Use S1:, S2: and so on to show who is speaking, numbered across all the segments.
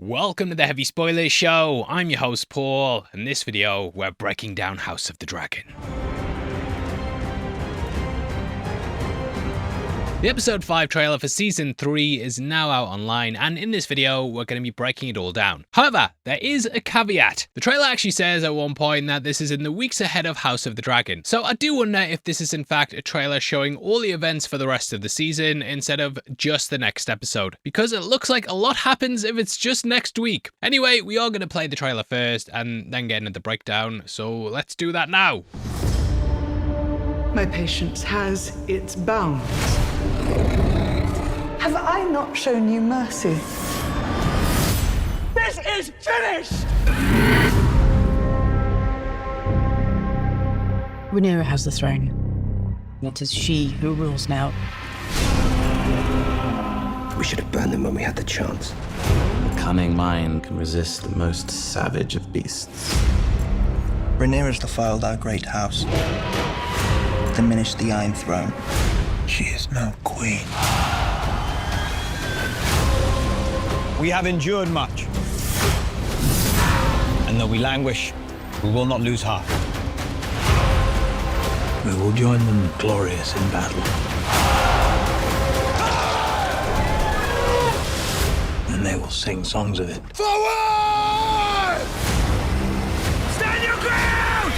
S1: Welcome to the Heavy Spoilers Show. I'm your host Paul. In this video, we're breaking down House of the Dragon. The episode 5 trailer for season 3 is now out online, and in this video we're going to be breaking it all down. However, there is a caveat. The trailer actually says at one point that this is in the weeks ahead of House of the Dragon. So I do wonder if this is in fact a trailer showing all the events for the rest of the season instead of just the next episode, because it looks like a lot happens if it's just next week. Anyway, we are going to play the trailer first and then get into the breakdown, so let's do that now.
S2: My patience has its bounds. Have I not shown you mercy? This is finished!
S3: Rhaenyra has the throne. It is she who rules now.
S4: We should have burned them when we had the chance.
S5: A cunning mind can resist the most savage of beasts.
S6: Rhaenyra's defiled our great house, diminished the Iron Throne. She is no queen.
S7: We have endured much, and though we languish, we will not lose heart.
S6: We will join them glorious in battle. And they will sing songs of it.
S7: Forward! Stand your ground!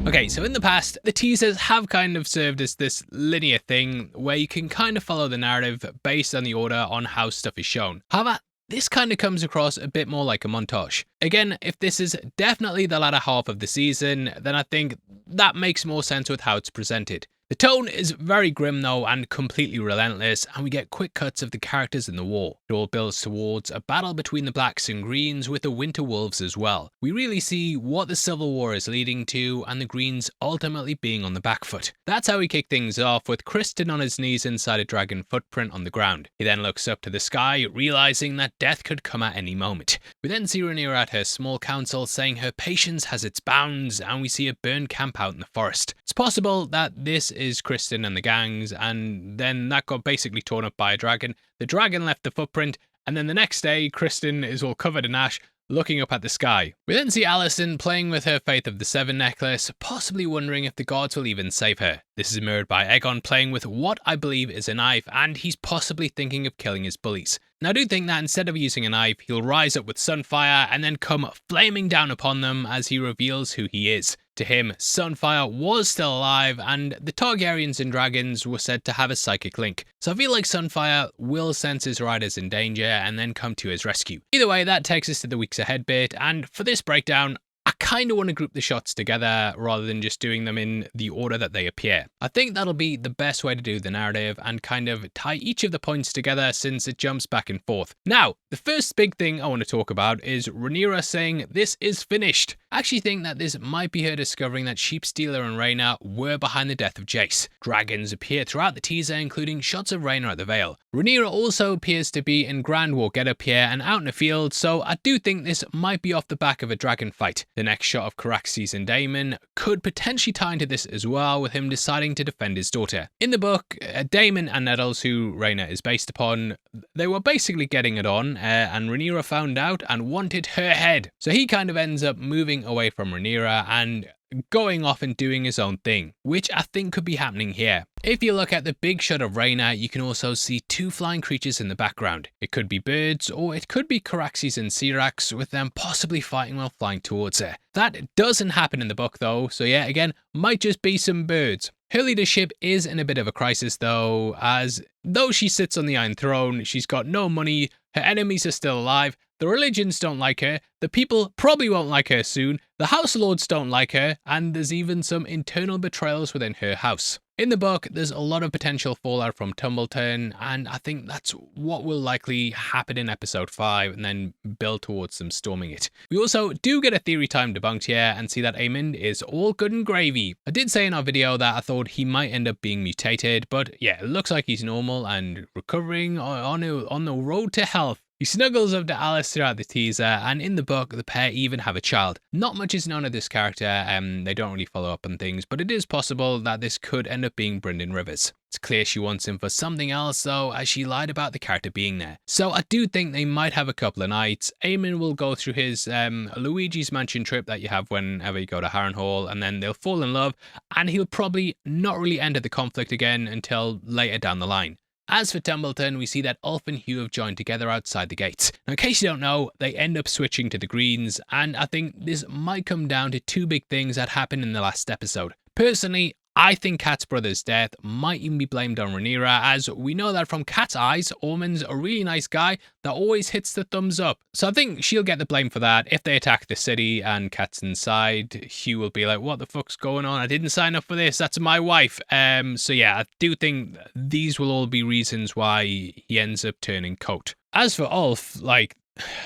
S1: Okay, so in the past, the teasers have kind of served as this linear thing where you can kind of follow the narrative based on the order on how stuff is shown. However, this kind of comes across a bit more like a montage. Again, if this is definitely the latter half of the season, then I think that makes more sense with how it's presented. The tone is very grim though and completely relentless, and we get quick cuts of the characters in the war. It all builds towards a battle between the Blacks and Greens with the Winter Wolves as well. We really see what the Civil War is leading to, and the Greens ultimately being on the back foot. That's how we kick things off, with Criston on his knees inside a dragon footprint on the ground. He then looks up to the sky, realizing that death could come at any moment. We then see Rhaenyra at her small council saying her patience has its bounds, and we see a burned camp out in the forest. It's possible that this is Criston and the gangs, and then that got basically torn up by a dragon. The dragon left the footprint, and then the next day Criston is all covered in ash, looking up at the sky. We then see Alicent playing with her Faith of the Seven necklace, possibly wondering if the gods will even save her. This is mirrored by Aegon playing with what I believe is a knife, and he's possibly thinking of killing his bullies. Now I do think that instead of using a knife, he'll rise up with Sunfire and then come flaming down upon them as he reveals who he is. To him, Sunfire was still alive, and the Targaryens and dragons were said to have a psychic link. So I feel like Sunfire will sense his riders in danger and then come to his rescue. Either way, that takes us to the weeks ahead bit, and for this breakdown, I kind of want to group the shots together rather than just doing them in the order that they appear. I think that'll be the best way to do the narrative and kind of tie each of the points together since it jumps back and forth. Now, the first big thing I want to talk about is Rhaenyra saying this is finished. I actually think that this might be her discovering that Sheepstealer and Rhaena were behind the death of Jace. Dragons appear throughout the teaser, including shots of Rhaena at the Vale. Rhaenyra also appears to be in Grand War getup here and out in the field, so I do think this might be off the back of a dragon fight. The next shot of Caraxes and Daemon could potentially tie into this as well, with him deciding to defend his daughter. In the book, Daemon and Nettles, who Rhaena is based upon, they were basically getting it on, and Rhaenyra found out and wanted her head. So he kind of ends up moving away from Rhaenyra and going off and doing his own thing, which I think could be happening here. If you look at the big shot of Rhaena, you can also see two flying creatures in the background. It could be birds, or it could be Caraxes and Syrax, with them possibly fighting while flying towards her. That doesn't happen in the book though, so yeah, again, might just be some birds. Her leadership is in a bit of a crisis though, as though she sits on the Iron Throne, she's got no money, her enemies are still alive, the religions don't like her, the people probably won't like her soon, the House Lords don't like her, and there's even some internal betrayals within her house. In the book, there's a lot of potential fallout from Tumbleton, and I think that's what will likely happen in episode 5 and then build towards them storming it. We also do get a theory time debunked here and see that Aemond is all good and gravy. I did say in our video that I thought he might end up being mutated, but yeah, it looks like he's normal and recovering on the road to health. He snuggles up to Alice throughout the teaser, and in the book, the pair even have a child. Not much is known of this character, they don't really follow up on things, but it is possible that this could end up being Brynden Rivers. It's clear she wants him for something else though, as she lied about the character being there. So I do think they might have a couple of nights. Aemond will go through his Luigi's Mansion trip that you have whenever you go to Harrenhal, and then they'll fall in love, and he'll probably not really enter the conflict again until later down the line. As for Tumbleton, we see that Ulf and Hugh have joined together outside the gates. Now, in case you don't know, they end up switching to the Greens, and I think this might come down to two big things that happened in the last episode. Personally, I think Kat's brother's death might even be blamed on Rhaenyra, as we know that from Kat's eyes, Aemond's a really nice guy that always hits the thumbs up. So I think she'll get the blame for that. If they attack the city and Kat's inside, Hugh will be like, what the fuck's going on? I didn't sign up for this. That's my wife. So yeah, I do think these will all be reasons why he ends up turning coat. As for Ulf, like,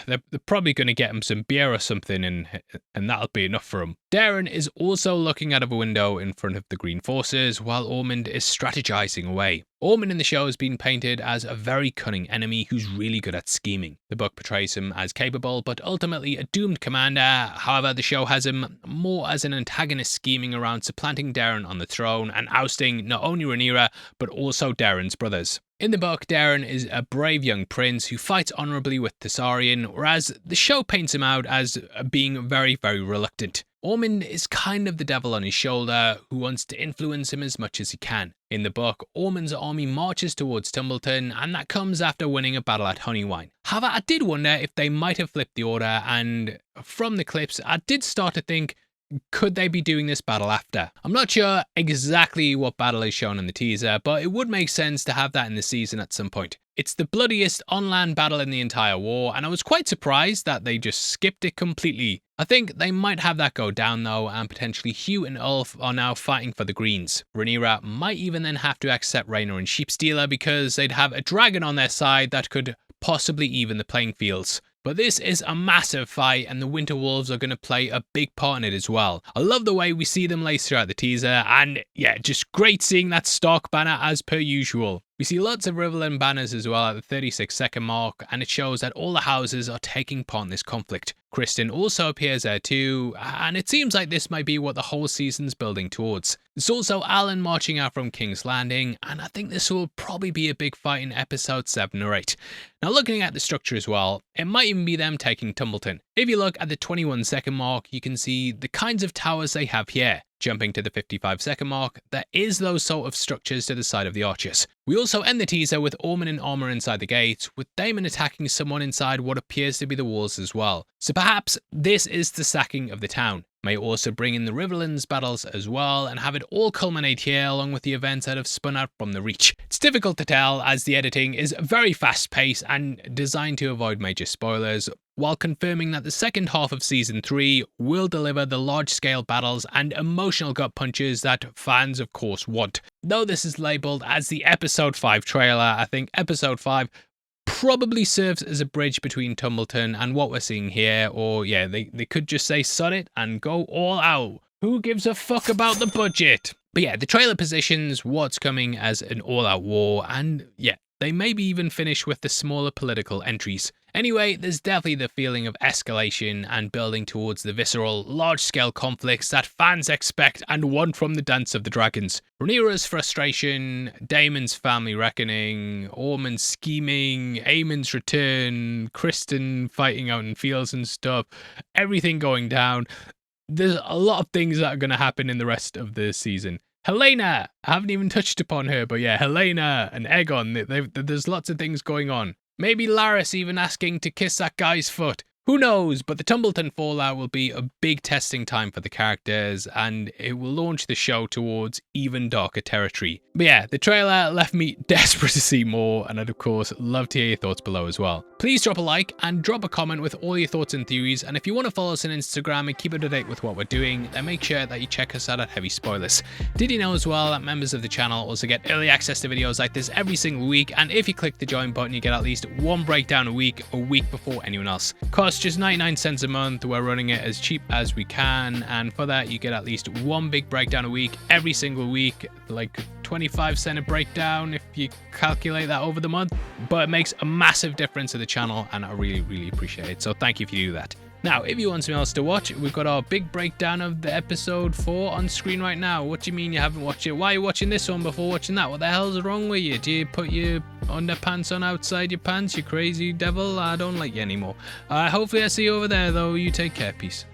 S1: they're probably going to get him some beer or something, and that'll be enough for him. Daeron is also looking out of a window in front of the Green forces while Aemond is strategizing away. Aemond in the show has been painted as a very cunning enemy who's really good at scheming. The book portrays him as capable, but ultimately a doomed commander. However, the show has him more as an antagonist scheming around supplanting Daeron on the throne and ousting not only Rhaenyra, but also Daeron's brothers. In the book, Daeron is a brave young prince who fights honorably with Targaryen, whereas the show paints him out as being very, very reluctant. Aemond is kind of the devil on his shoulder who wants to influence him as much as he can. In the book, Aemond's army marches towards Tumbleton, and that comes after winning a battle at Honeywine. However, I did wonder if they might have flipped the order, and from the clips, I did start to think, could they be doing this battle after? I'm not sure exactly what battle is shown in the teaser, but it would make sense to have that in the season at some point. It's the bloodiest on-land battle in the entire war, and I was quite surprised that they just skipped it completely. I think they might have that go down though, and potentially Hugh and Ulf are now fighting for the Greens. Rhaenyra might even then have to accept Rhaenyra and Sheepstealer because they'd have a dragon on their side that could possibly even the playing fields. But this is a massive fight, and the Winter Wolves are going to play a big part in it as well. I love the way we see them laced throughout the teaser, and yeah, just great seeing that Stark banner as per usual. We see lots of Riverland banners as well at the 36-second mark, and it shows that all the houses are taking part in this conflict. Kristen also appears there too, and it seems like this might be what the whole season's building towards. There's also Alan marching out from King's Landing, and I think this will probably be a big fight in episode 7 or 8. Now, looking at the structure as well, it might even be them taking Tumbleton. If you look at the 21-second mark, you can see the kinds of towers they have here. Jumping to the 55-second mark, there is those sort of structures to the side of the arches. We also end the teaser with Aemond in armor inside the gate, with Daemon attacking someone inside what appears to be the walls as well. So perhaps this is the sacking of the town. May also bring in the Riverlands battles as well, and have it all culminate here along with the events that have spun out from the Reach. It's difficult to tell as the editing is very fast paced and designed to avoid major spoilers, while confirming that the second half of season 3 will deliver the large scale battles and emotional gut punches that fans of course want. Though this is labelled as the episode 5 trailer, I think episode 5 probably serves as a bridge between Tumbleton and what we're seeing here, or yeah, they could just say sod it and go all out. Who gives a fuck about the budget? But yeah, the trailer positions what's coming as an all-out war, and yeah, they maybe even finish with the smaller political entries. Anyway, there's definitely the feeling of escalation and building towards the visceral, large-scale conflicts that fans expect and want from the Dance of the Dragons. Rhaenyra's frustration, Daemon's family reckoning, Aemond's scheming, Aemond's return, Kristen fighting out in fields and stuff, everything going down. There's a lot of things that are going to happen in the rest of the season. Helena! I haven't even touched upon her, but yeah, Helena and Aegon, there's lots of things going on. Maybe Laris even asking to kiss that guy's foot. Who knows, but the Tumbleton fallout will be a big testing time for the characters, and it will launch the show towards even darker territory. But yeah, the trailer left me desperate to see more, and I'd of course love to hear your thoughts below as well. Please drop a like and drop a comment with all your thoughts and theories, and if you want to follow us on Instagram and keep up to date with what we're doing, then make sure that you check us out at Heavy Spoilers. Did you know as well that members of the channel also get early access to videos like this every single week, and if you click the join button you get at least one breakdown a week before anyone else. Costs just 99 cents a month, we're running it as cheap as we can, and for that you get at least one big breakdown a week every single week, like 25-cent a breakdown if you calculate that over the month, but it makes a massive difference to the channel, and I really, really appreciate it. So thank you if you do that. Now, if you want something else to watch, we've got our big breakdown of the episode 4 on screen right now. What do you mean you haven't watched it? Why are you watching this one before watching that? What the hell's wrong with you? Do you put your underpants on outside your pants, you crazy devil? I don't like you anymore. Hopefully I see you over there, though. You take care. Peace.